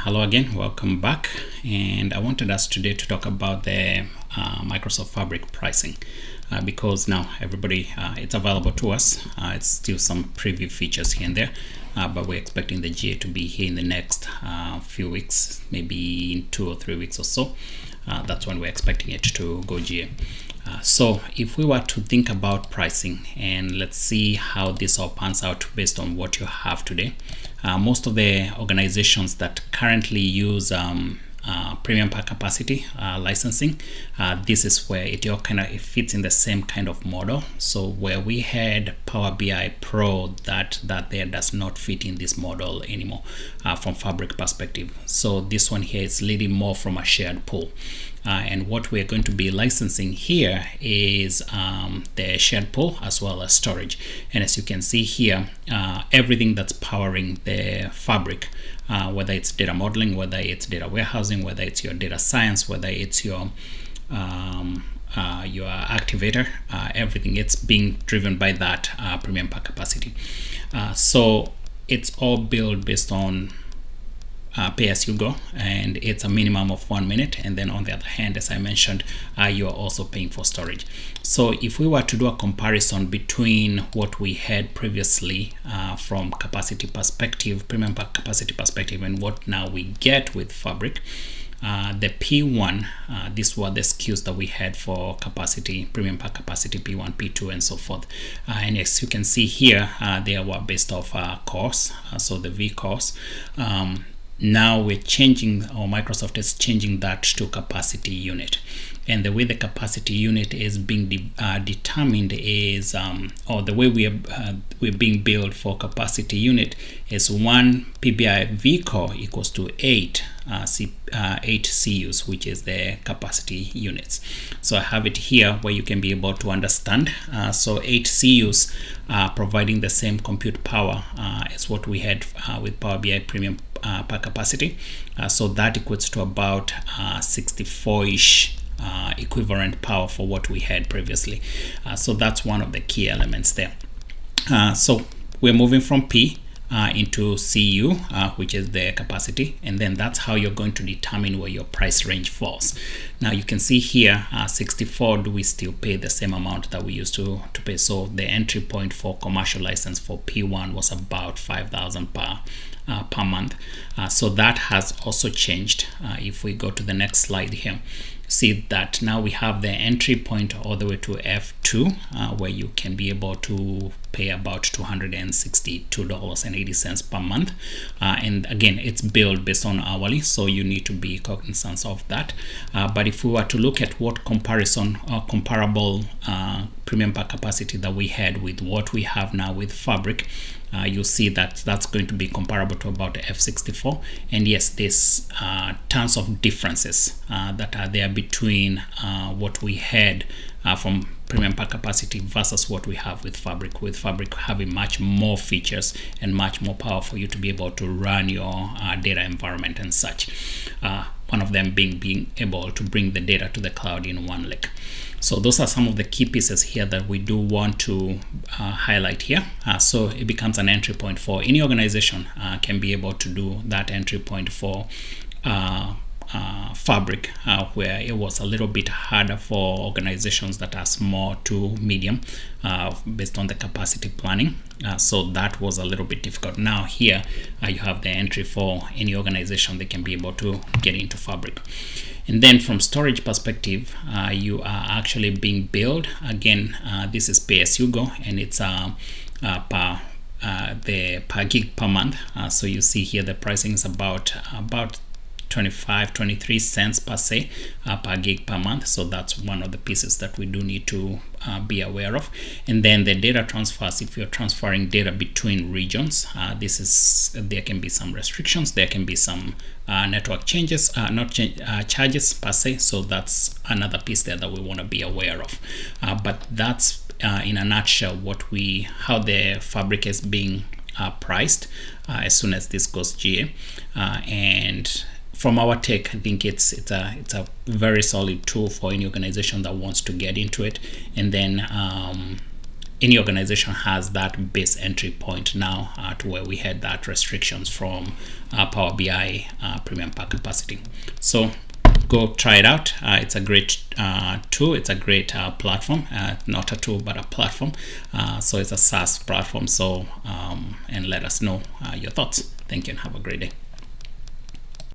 Hello again, welcome back. And I wanted us today to talk about the Microsoft Fabric pricing because now everybody, it's available to us. It's still some preview features here and there, but we're expecting the GA to be here in the next few weeks, maybe in 2 or 3 weeks or so. That's when we're expecting it to go GA. So if we were to think about pricing, and let's see how this all pans out based on what you have today. Most of the organizations that currently use premium per capacity licensing, this is where it all it fits in the same kind of model. So where we had Power BI Pro, that there does not fit in this model anymore from Fabric perspective. So this one here is leading more from a shared pool. And what we're going to be licensing here is the shared pool as well as storage. And as you can see here, everything that's powering the Fabric, whether it's data modeling, whether it's data warehousing, whether it's your data science, whether it's your activator, everything, it's being driven by that premium per capacity. So it's all built based on pay as you go, and it's a minimum of 1 minute, and then on the other hand, as I mentioned, you are also paying for storage. So if we were to do a comparison between what we had previously from capacity perspective, premium per capacity perspective, and what now we get with Fabric, the P1, these were the SKUs that we had for capacity, premium per capacity, P1, P2, and so forth. And as you can see here, they were based off course, so the V course. Now we're changing, or Microsoft is changing that to capacity unit. And the way the capacity unit is being determined is, or the way we're being billed for capacity unit is 1 PBI vCore equals to 8 CUs, which is the capacity units. So I have it here where you can be able to understand. So 8 CUs providing the same compute power as what we had with Power BI Premium per capacity. So that equates to about 64-ish equivalent power for what we had previously. So that's one of the key elements there. So we're moving from P into CU, which is the capacity, and then that's how you're going to determine where your price range falls. Now you can see here, 64, do we still pay the same amount that we used to pay? So the entry point for commercial license for P1 was about 5,000 per month. So that has also changed. If we go to the next slide here, see that now we have the entry point all the way to F2, where you can be able to pay about $262.80 per month. And again, it's billed based on hourly, so you need to be cognizant of that. But if we were to look at what comparison or comparable premium per capacity that we had with what we have now with Fabric, you'll see that that's going to be comparable to about F64. And yes, there's tons of differences that are there between what we had from premium per capacity versus what we have with Fabric. With Fabric having much more features and much more power for you to be able to run your data environment and such. One of them being able to bring the data to the cloud in one lick. So those are some of the key pieces here that we do want to highlight here. So it becomes an entry point for any organization can be able to do that entry point for Fabric, where it was a little bit harder for organizations that are small to medium based on the capacity planning. So that was a little bit difficult. Now here you have the entry for any organization that can be able to get into Fabric. And then from storage perspective, you are actually being billed. Again, this is pay as you go, and it's per gig per month. So you see here the pricing is about 23 cents per se per gig per month. So that's one of the pieces that we do need to be aware of. And then the data transfers, if you're transferring data between regions, there can be some restrictions, there can be some network changes, charges per se. So that's another piece there that we want to be aware of. But that's in a nutshell how the Fabric is being priced as soon as this goes GA. And from our take, I think it's a very solid tool for any organization that wants to get into it. And then any organization has that base entry point now to where we had that restrictions from Power BI Premium Pack capacity. So go try it out. It's a great tool. It's a great platform, not a tool but a platform. So it's a SaaS platform. So and let us know your thoughts. Thank you and have a great day.